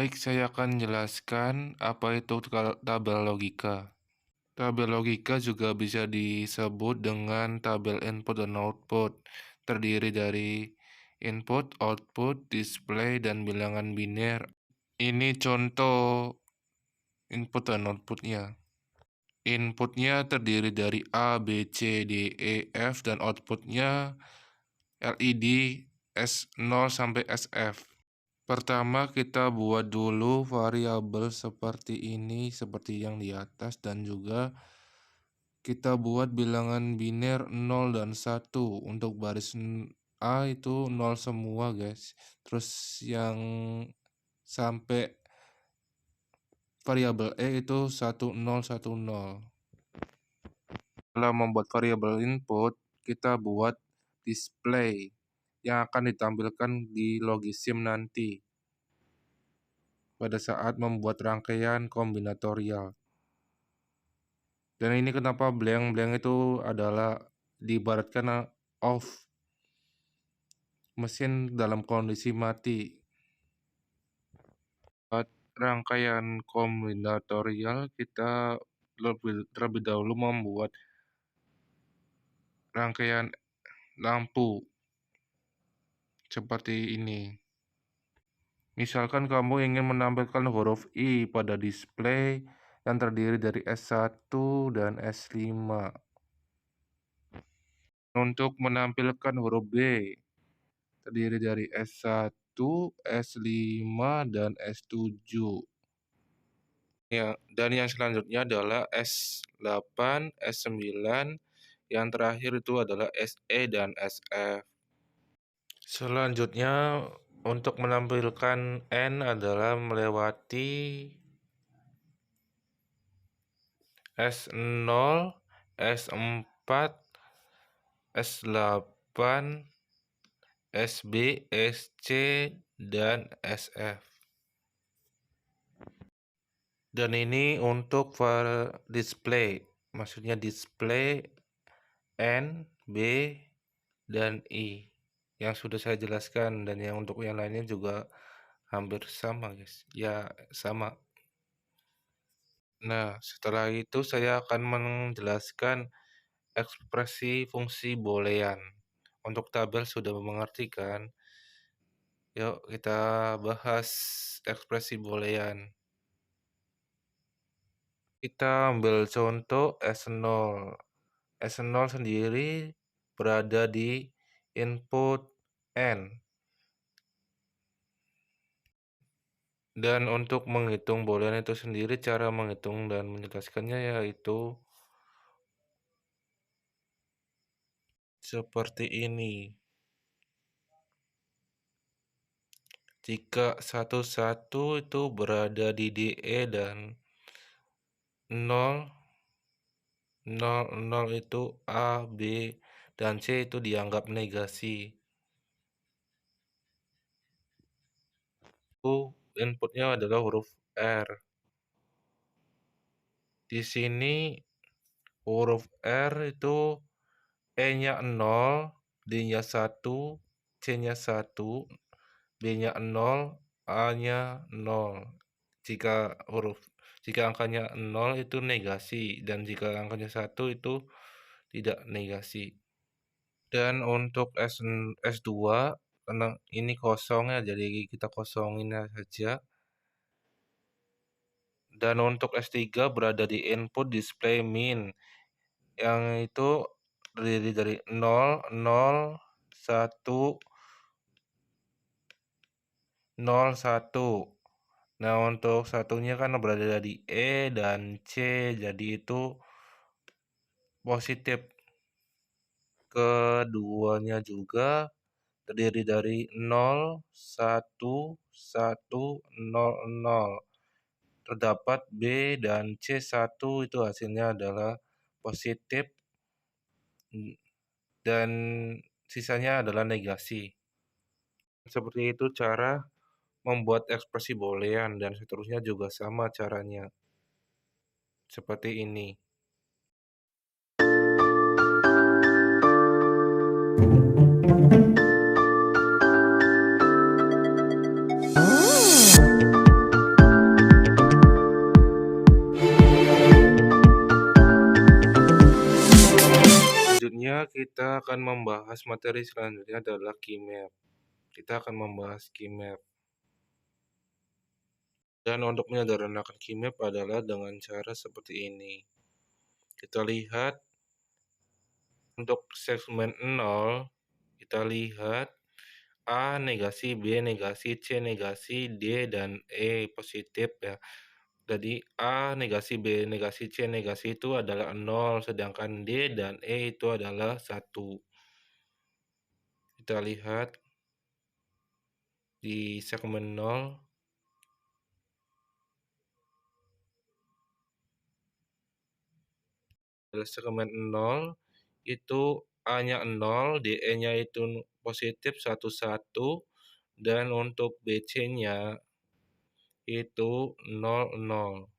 Baik, saya akan jelaskan apa itu tabel logika. Tabel logika juga bisa disebut dengan tabel input dan output, terdiri dari input, output, display, dan bilangan biner. Ini contoh input dan outputnya. Inputnya terdiri dari A, B, C, D, E, F, dan outputnya LED S0 sampai SF. Pertama, kita buat dulu variabel seperti ini, seperti yang di atas, dan juga kita buat bilangan biner 0 dan 1. Untuk baris A itu 0 semua, guys. Terus yang sampai variabel E itu 1010. Setelah membuat variabel input, kita buat display yang akan ditampilkan di logisim nanti pada saat membuat rangkaian kombinatorial. Dan ini kenapa blank itu adalah diibaratkan off, mesin dalam kondisi mati. Buat rangkaian kombinatorial kita terlebih dahulu membuat rangkaian lampu seperti ini. Misalkan kamu ingin menampilkan huruf I pada display yang terdiri dari S1 dan S5. Untuk menampilkan huruf B, terdiri dari S1, S5, dan S7. Ya, dan yang selanjutnya adalah S8, S9, yang terakhir itu adalah SE dan SF. Selanjutnya, untuk menampilkan N adalah melewati S0, S4, S8, SB, SC, dan SF. Dan ini untuk display, maksudnya display N, B, dan I yang sudah saya jelaskan, dan yang untuk yang lainnya juga hampir sama, guys. Ya, sama. Nah, setelah itu saya akan menjelaskan ekspresi fungsi boolean. Untuk tabel sudah mengerti kan? Yuk kita bahas ekspresi boolean. Kita ambil contoh S0. S0 sendiri berada di input N. Dan untuk menghitung boolean itu sendiri, cara menghitung dan menjelaskannya yaitu seperti ini. Jika 11 itu berada di DE dan 0, 0 itu A, B, dan C itu dianggap negasi. Inputnya adalah huruf R. Di sini huruf R itu E-nya 0, D-nya 1, C-nya 1, B-nya 0, A-nya 0. Jika angkanya 0 itu negasi, dan jika angkanya 1 itu tidak negasi. Dan untuk S2, karena ini kosong ya, jadi kita kosongin saja. Dan untuk S3 berada di input display min, yang itu terdiri dari 0, 0, 1, 0, 1. Nah, untuk satunya kan berada di E dan C, jadi itu positif. Keduanya juga terdiri dari 0, 1, 1, 0, 0. Terdapat B dan C1 itu hasilnya adalah positif, dan sisanya adalah negasi. Seperti itu cara membuat ekspresi boolean, dan seterusnya juga sama caranya. Seperti ini. kita akan membahas materi selanjutnya adalah Key-map. Kita akan membahas Key-map. Dan untuk menyederhanakan Key-map adalah dengan cara seperti ini. Kita lihat untuk segmen 0, kita lihat A negasi, B negasi, C negasi, D dan E positif ya. Jadi A negasi, B negasi, C negasi itu adalah 0, sedangkan D dan E itu adalah 1. Kita lihat di segmen 0. Pada segmen 0 itu A-nya 0, DE-nya itu positif 11, dan untuk BC-nya itu 00.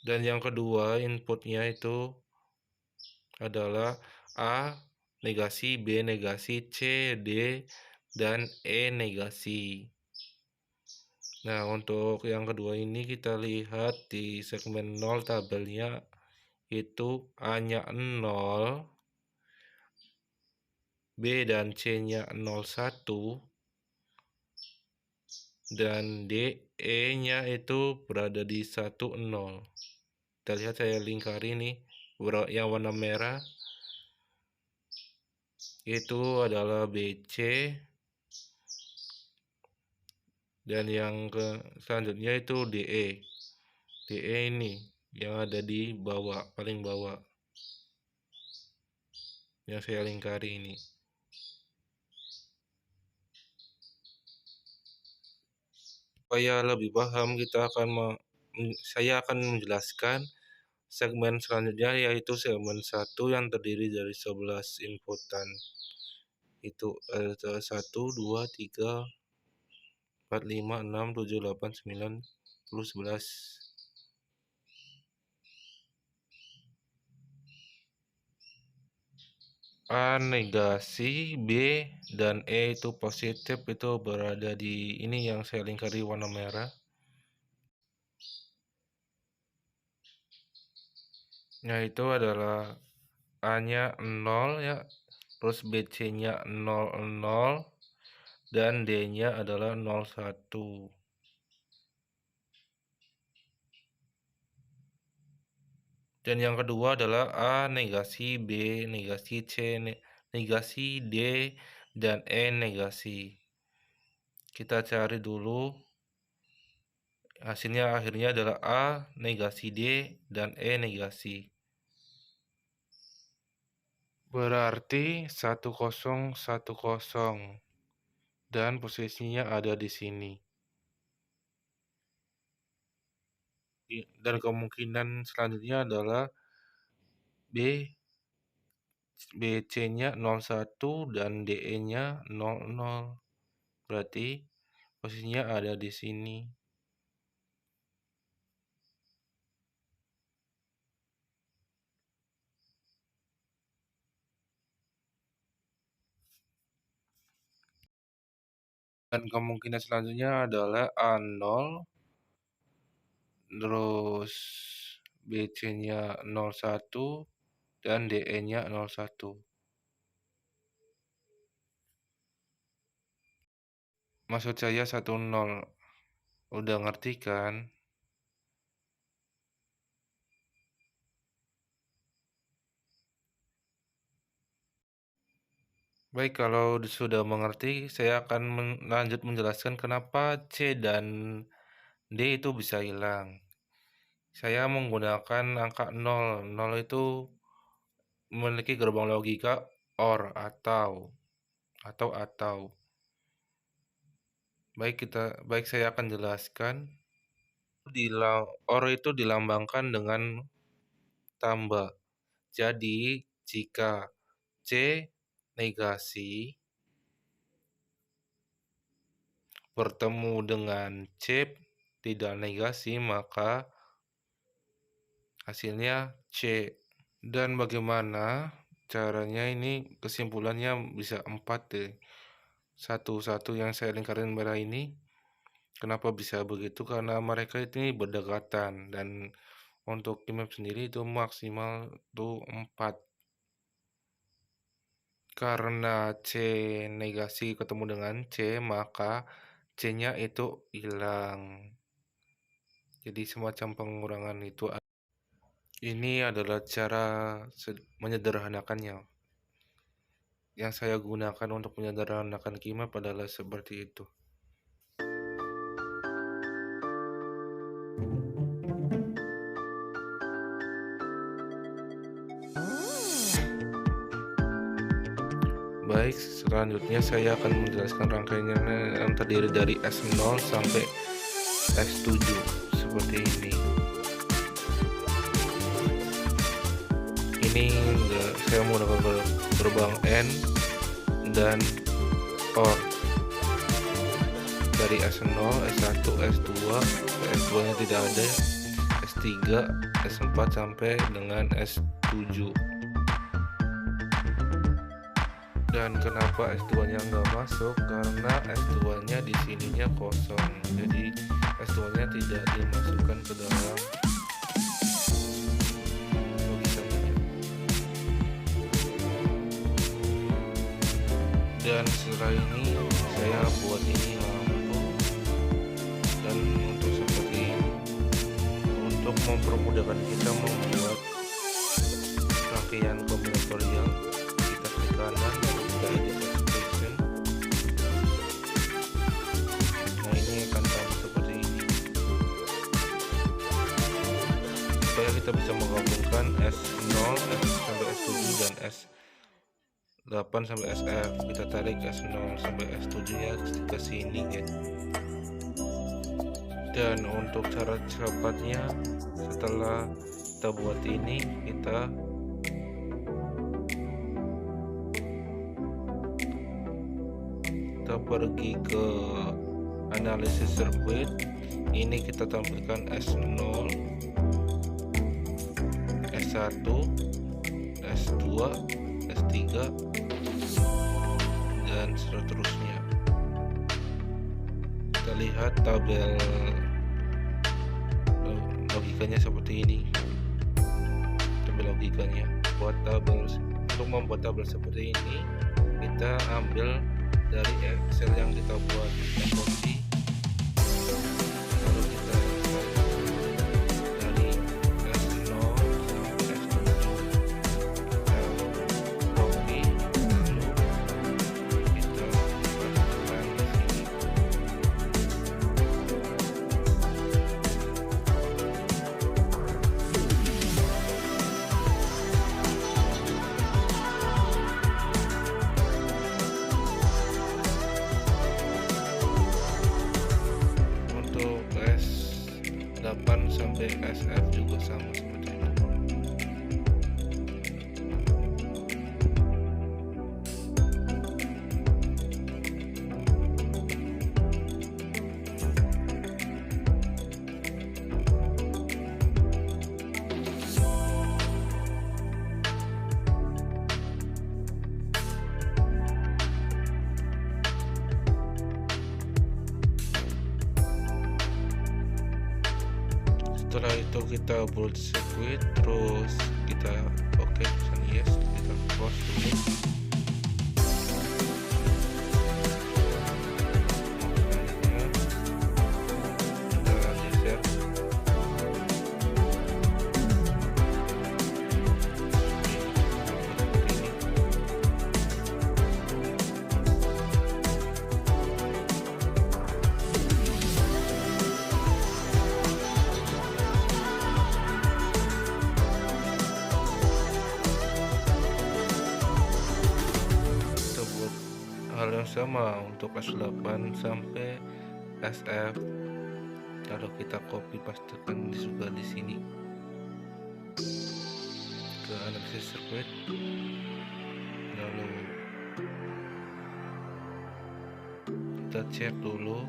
Dan yang kedua inputnya itu adalah A negasi, B negasi, C, D, dan E negasi. Nah, untuk yang kedua ini kita lihat di segmen 0 tabelnya itu A-nya 0, B dan C-nya 01, dan D, E-nya itu berada di 10. Kita lihat saya lingkari nih, yang warna merah itu adalah BC, dan yang selanjutnya itu DE. DE ini yang ada di bawah, paling bawah, yang saya lingkari ini. Supaya lebih paham, saya akan menjelaskan segmen selanjutnya, yaitu segmen 1 yang terdiri dari 11 inputan. Itu 1, 2, 3, 4, 5, 6, 7, 8, 9, 10, 11. A negasi, B dan E itu positif, itu berada di ini yang saya lingkari warna merah. Nah, itu adalah A-nya 0 ya, terus BC-nya 00, dan D-nya adalah 01. Dan yang kedua adalah A negasi, B negasi, C negasi, D dan E negasi. Kita cari dulu hasilnya, akhirnya adalah A negasi, D dan E negasi. Berarti 1010, dan posisinya ada di sini. Dan kemungkinan selanjutnya adalah BC-nya 01 dan DE-nya 00. Berarti posisinya ada di sini. Dan kemungkinan selanjutnya adalah A0, terus BC-nya 01 dan DE-nya 01. Maksud saya 10. Udah ngerti kan? Baik, kalau sudah mengerti, saya akan lanjut menjelaskan kenapa C dan D itu bisa hilang. Saya menggunakan angka 0. 0 itu memiliki gerbang logika OR atau. Baik, saya akan jelaskan. OR itu dilambangkan dengan tambah. Jadi, jika C negasi bertemu dengan C tidak negasi, maka hasilnya C. Dan bagaimana caranya, ini kesimpulannya bisa 4 deh. Satu-satu yang saya lingkarin merah ini, kenapa bisa begitu? Karena mereka ini berdekatan, dan Untuk Kimap sendiri itu maksimal tuh 4. Karena C negasi ketemu dengan C, maka C-nya itu hilang. Jadi semacam pengurangan itu. Ini adalah cara menyederhanakannya. Yang saya gunakan untuk menyederhanakan Kimap adalah seperti itu. Baik, selanjutnya saya akan menjelaskan rangkaiannya yang terdiri dari S0 sampai S7 seperti ini. Ini saya menggunakan gerbang N dan OR dari S0, S1, S2, S2 nya tidak ada, S3, S4 sampai dengan S7. Dan kenapa S2 nya nggak masuk? Karena S2 nya di sininya kosong, jadi S2 nya tidak dimasukkan ke dalam tulisannya. Dan setelah ini saya buat ini lampu, dan untuk seperti ini, untuk mempermudahkan kita membuat rangkaian kombinatorial, kita klik kanan lalu kita edit expression. Nah, ini akan sama seperti ini. Supaya kita bisa menggabungkan S0 sampai S7 dan S8 sampai SF, kita tarik S0 sampai S7 nya ke sini ya. Dan untuk cara cepatnya, setelah kita buat ini, kita pergi ke analisis sirkuit. Ini kita tampilkan S0, S1, S2, S3 dan seterusnya. Kita lihat tabel logikanya seperti ini. Tabel logikanya buat tabel, untuk membuat tabel seperti ini kita ambil dari Excel yang kita buat, kita copy, lalu kita dari S0 sampai S7, kita copy, lalu kita pasangkan di sini. S8 sampai SF juga sama seperti itu. Setelah itu kita build circuit, terus kita oke, pesan yes, kita close dulu. Hal yang sama untuk S8 sampai SF, kalau kita copy pastekan juga di sini ke analisis sirkuit, lalu kita cek dulu.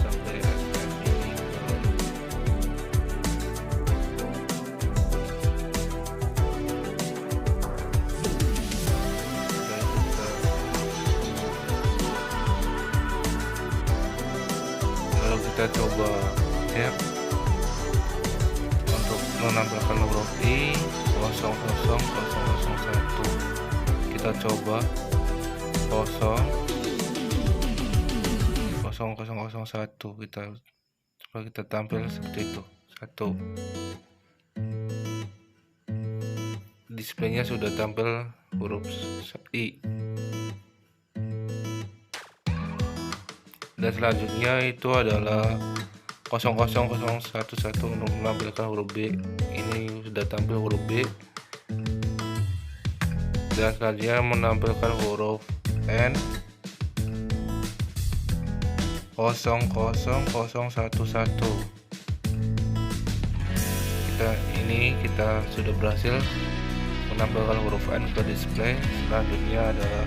sampai SM ini lalu kita coba tab untuk menampilkan huruf I 00001. Kita coba 00001, kita tampil seperti itu 1. Displaynya sudah tampil huruf I. Dan selanjutnya itu adalah 00011 untuk menampilkan huruf B. Ini sudah tampil huruf B. Dan selanjutnya menampilkan huruf N 00011. Kita sudah berhasil menampilkan huruf N ke display. Selanjutnya adalah